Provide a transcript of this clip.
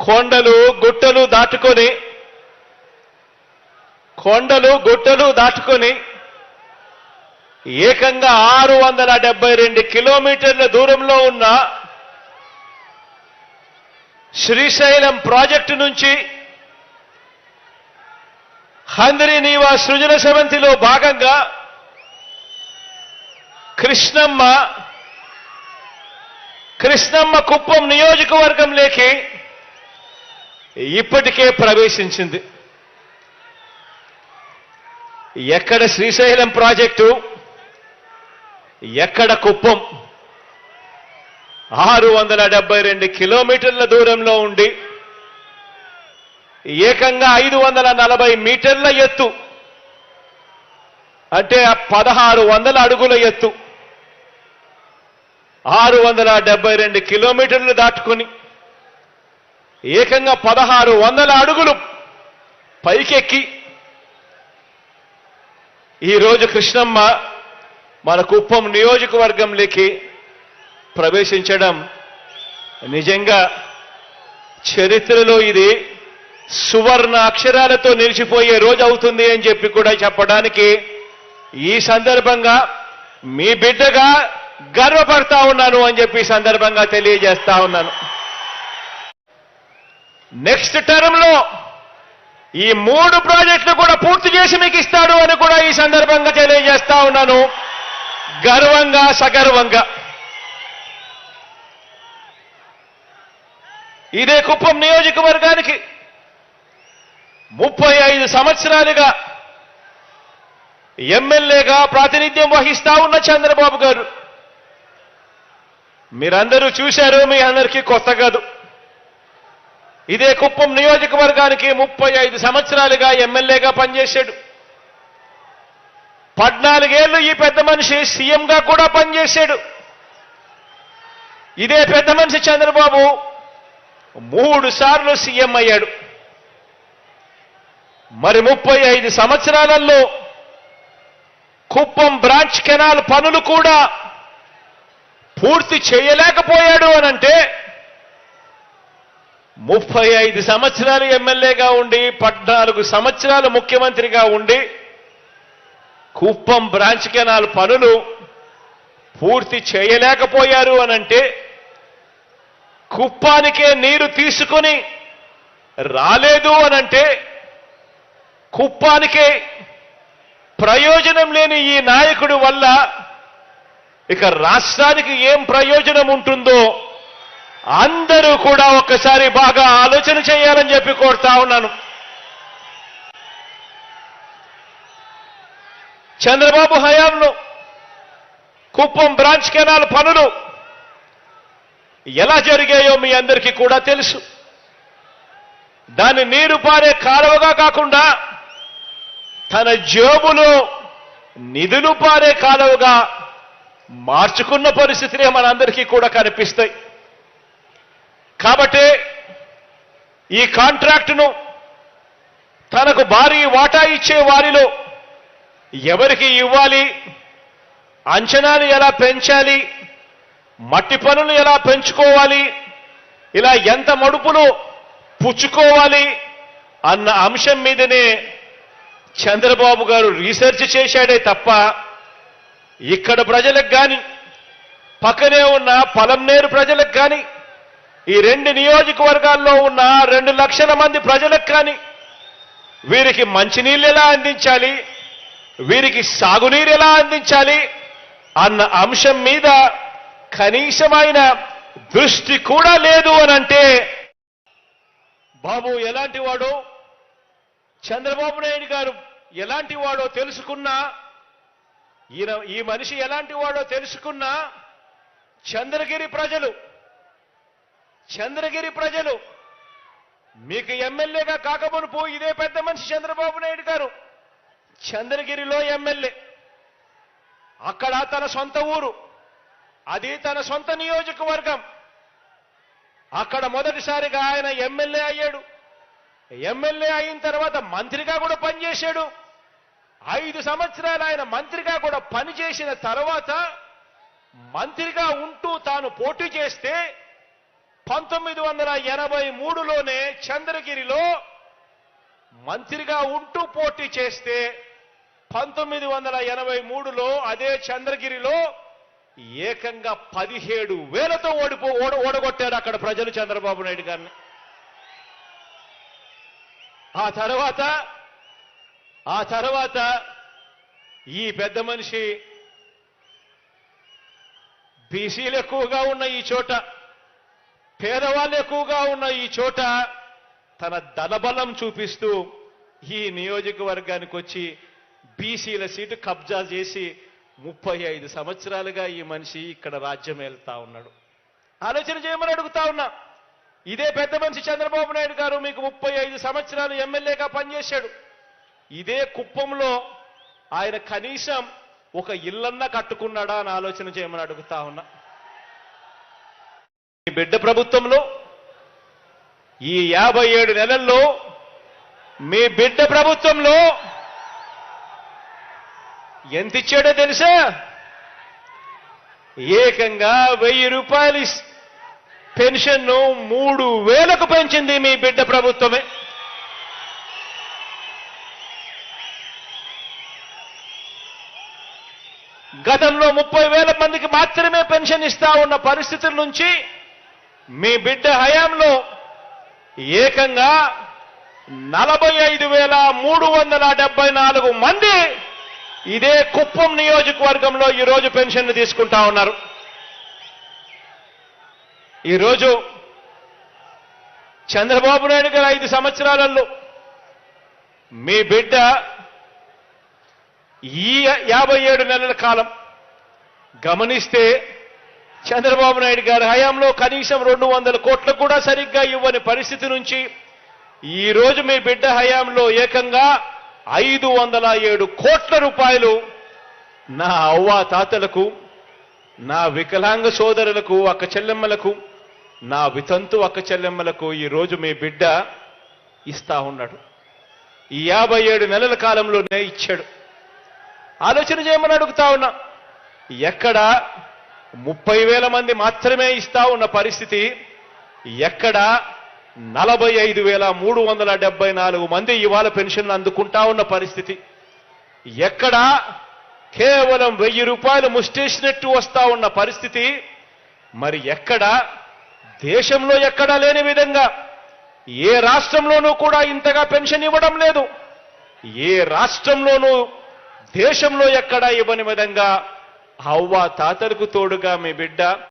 కొండలు గుట్టలు దాటుకొని ఏకంగా 672 కిలోమీటర్ల దూరంలో ఉన్న శ్రీశైలం ప్రాజెక్టు నుంచి హంద్రీనీవా సృజన సమితిలో భాగంగా కృష్ణమ్మ కుప్పం నియోజకవర్గంలోకి ఇప్పటికే ప్రవేశించింది. ఎక్కడ శ్రీశైలం ప్రాజెక్టు, ఎక్కడ కుప్పం? 672 కిలోమీటర్ల దూరంలో ఉండి ఏకంగా 540 మీటర్ల ఎత్తు, అంటే 1600 అడుగుల ఎత్తు, 672 కిలోమీటర్లు దాటుకుని ఏకంగా 1600 అడుగులు పైకెక్కి ఈరోజు కృష్ణమ్మ మన కుప్పం నియోజకవర్గంలోకి ప్రవేశించడం నిజంగా చరిత్రలో ఇది సువర్ణ అక్షరాలతో నిలిచిపోయే రోజు అవుతుంది అని చెప్పి కూడా చెప్పడానికి ఈ సందర్భంగా మీ బిడ్డగా గర్వపడతా ఉన్నాను అని చెప్పి ఈ సందర్భంగా తెలియజేస్తా ఉన్నాను. నెక్స్ట్ టర్మ్లో ఈ 3 ప్రాజెక్టులు కూడా పూర్తి చేసి మీకు ఇస్తాడు అని కూడా ఈ సందర్భంగా తెలియజేస్తా ఉన్నాను, గర్వంగా సగర్వంగా. ఇదే కుప్పం నియోజకవర్గానికి 35 సంవత్సరాలుగా ఎమ్మెల్యేగా ప్రాతినిధ్యం వహిస్తా ఉన్న చంద్రబాబు గారు, మీరందరూ చూశారు, మీ అందరికీ కొత్త కాదు. ఇదే కుప్పం నియోజకవర్గానికి 35 సంవత్సరాలుగా ఎమ్మెల్యేగా పనిచేశాడు. 14 ఏళ్లు ఈ పెద్ద మనిషి సీఎంగా కూడా పనిచేశాడు. ఇదే పెద్ద మనిషి చంద్రబాబు 3 సార్లు సీఎం అయ్యాడు. మరి 35 సంవత్సరాలలో కుప్పం బ్రాంచ్ కెనాల్ పనులు కూడా పూర్తి చేయలేకపోయాడు అనంటే 35 సంవత్సరాలు ఎమ్మెల్యేగా ఉండి 14 సంవత్సరాలు ముఖ్యమంత్రిగా ఉండి కుప్పం బ్రాంచ్ కెనాల్ పనులు పూర్తి చేయలేకపోయారు అనంటే కుప్పానికే నీరు తీసుకొని రాలేదు అనంటే కుప్పానికే ప్రయోజనం లేని ఈ నాయకుడి వల్ల ఇక రాష్ట్రానికి ఏం ప్రయోజనం ఉంటుందో అందరూ కూడా ఒక్కసారి బాగా ఆలోచన చేయాలని చెప్పి కోరుతా ఉన్నాను. చంద్రబాబు హయాంలో కుప్పం బ్రాంచ్ కెనాల్ పనులు ఎలా జరిగాయో మీ అందరికీ కూడా తెలుసు. దాన్ని నీరు పారే కాలువగా కాకుండా తన జేబులో నిధులు పారే కాలువగా మార్చుకున్న పరిస్థితులే మనందరికీ కూడా కనిపిస్తాయి. కాబట్టి ఈ కాంట్రాక్టును తనకు భారీ వాటా ఇచ్చే వారిలో ఎవరికి ఇవ్వాలి, అంచనాలు ఎలా పెంచాలి, మట్టి పనులు ఎలా పెంచుకోవాలి, ఇలా ఎంత మడుపులు పుచ్చుకోవాలి అన్న అంశం మీదనే చంద్రబాబు గారు రీసెర్చ్ చేశాడే తప్ప ఇక్కడ ప్రజలకు కానీ పక్కనే ఉన్న పలంనేరు ప్రజలకు కానీ ఈ 2 నియోజకవర్గాల్లో ఉన్న 2 లక్షల మంది ప్రజలకు కానీ వీరికి మంచినీళ్ళు ఎలా అందించాలి, వీరికి సాగునీరు ఎలా అందించాలి అన్న అంశం మీద కనీసమైన దృష్టి కూడా లేదు అనంటే బాబు ఎలాంటి వాడో, చంద్రబాబు నాయుడు గారు ఎలాంటి వాడో తెలుసుకున్నా, ఈ మనిషి ఎలాంటి వాడో తెలుసుకున్నా చంద్రగిరి ప్రజలు మీకు ఎమ్మెల్యేగా కాకమునుపు ఇదే పెద్ద మనిషి చంద్రబాబు నాయుడు గారు చంద్రగిరిలో ఎమ్మెల్యే, అక్కడ తన సొంత ఊరు, అది తన సొంత నియోజకవర్గం. అక్కడ మొదటిసారిగా ఆయన ఎమ్మెల్యే అయ్యాడు. ఎమ్మెల్యే అయిన తర్వాత మంత్రిగా కూడా పనిచేశాడు. 5 సంవత్సరాలు ఆయన మంత్రిగా కూడా పనిచేసిన తర్వాత మంత్రిగా ఉంటూ తాను పోటీ చేస్తే 1983లోనే చంద్రగిరిలో మంత్రిగా ఉంటూ పోటీ చేస్తే 1983లో అదే చంద్రగిరిలో ఏకంగా 17,000తో ఓడగొట్టారు అక్కడ ప్రజలు చంద్రబాబు నాయుడు గారిని. ఆ తర్వాత ఈ పెద్ద మనిషి బీసీలు ఎక్కువగా ఉన్న ఈ చోట, పేదవాళ్ళు ఎక్కువగా ఉన్న ఈ చోట తన ధనబలం చూపిస్తూ ఈ నియోజకవర్గానికి వచ్చి బీసీల సీటు కబ్జా చేసి 35 సంవత్సరాలుగా ఈ మనిషి ఇక్కడ రాజ్యం వెళ్తా ఉన్నాడు. ఆలోచన చేయమని అడుగుతా ఉన్నా. ఇదే పెద్ద మనిషి చంద్రబాబు నాయుడు గారు మీకు 35 సంవత్సరాలు ఎమ్మెల్యేగా పనిచేశాడు. ఇదే కుప్పంలో ఆయన కనీసం ఒక ఇల్లన్నా కట్టుకున్నాడా అని ఆలోచన చేయమని అడుగుతా ఉన్నా. ఈ బిడ్డ ప్రభుత్వంలో ఈ 57 నెలల్లో మీ బిడ్డ ప్రభుత్వంలో ఎంత ఇచ్చాడో తెలుసా? ఏకంగా 1000 రూపాయలు పెన్షన్ను 3,000కు పెంచింది మీ బిడ్డ ప్రభుత్వమే. గతంలో 30,000 మందికి మాత్రమే పెన్షన్ ఇస్తా ఉన్న పరిస్థితుల నుంచి మీ బిడ్డ హయాంలో ఏకంగా 45,374 మంది ఇదే కుప్పం నియోజకవర్గంలో ఈరోజు పెన్షన్లు తీసుకుంటా ఉన్నారు. ఈరోజు చంద్రబాబు నాయుడు గారు 5 సంవత్సరాలలో మీ బిడ్డ ఈ 57 నెలల కాలం గమనిస్తే చంద్రబాబు నాయుడు గారి హయాంలో కనీసం 200 కోట్లు కూడా సరిగ్గా ఇవ్వని పరిస్థితి నుంచి ఈరోజు మీ బిడ్డ హయాంలో ఏకంగా 507 కోట్ల రూపాయలు నా అవ్వ తాతలకు, నా వికలాంగ సోదరులకు, అక్క చెల్లెమ్మలకు, నా వితంతు అక్క చెల్లెమ్మలకు ఈరోజు మీ బిడ్డ ఇస్తా ఉన్నాడు. ఈ 57 నెలల కాలంలోనే ఇచ్చాడు. ఆలోచన చేయమని అడుగుతా ఉన్నా. ఎక్కడ 30,000 మంది మాత్రమే ఇస్తా ఉన్న పరిస్థితి, ఎక్కడ 45,374 మంది ఇవాళ పెన్షన్లు అందుకుంటా ఉన్న పరిస్థితి, ఎక్కడ కేవలం 1000 రూపాయలు ముష్టేసినట్టు వస్తా ఉన్న పరిస్థితి, మరి ఎక్కడ దేశంలో ఎక్కడా లేని విధంగా ఏ రాష్ట్రంలోనూ కూడా ఇంతగా పెన్షన్ ఇవ్వడం లేదు. ఏ రాష్ట్రంలోనూ దేశంలో ఎక్కడా ఇవ్వని విధంగా అవ్వ తాతలకు తోడుగా మీ బిడ్డ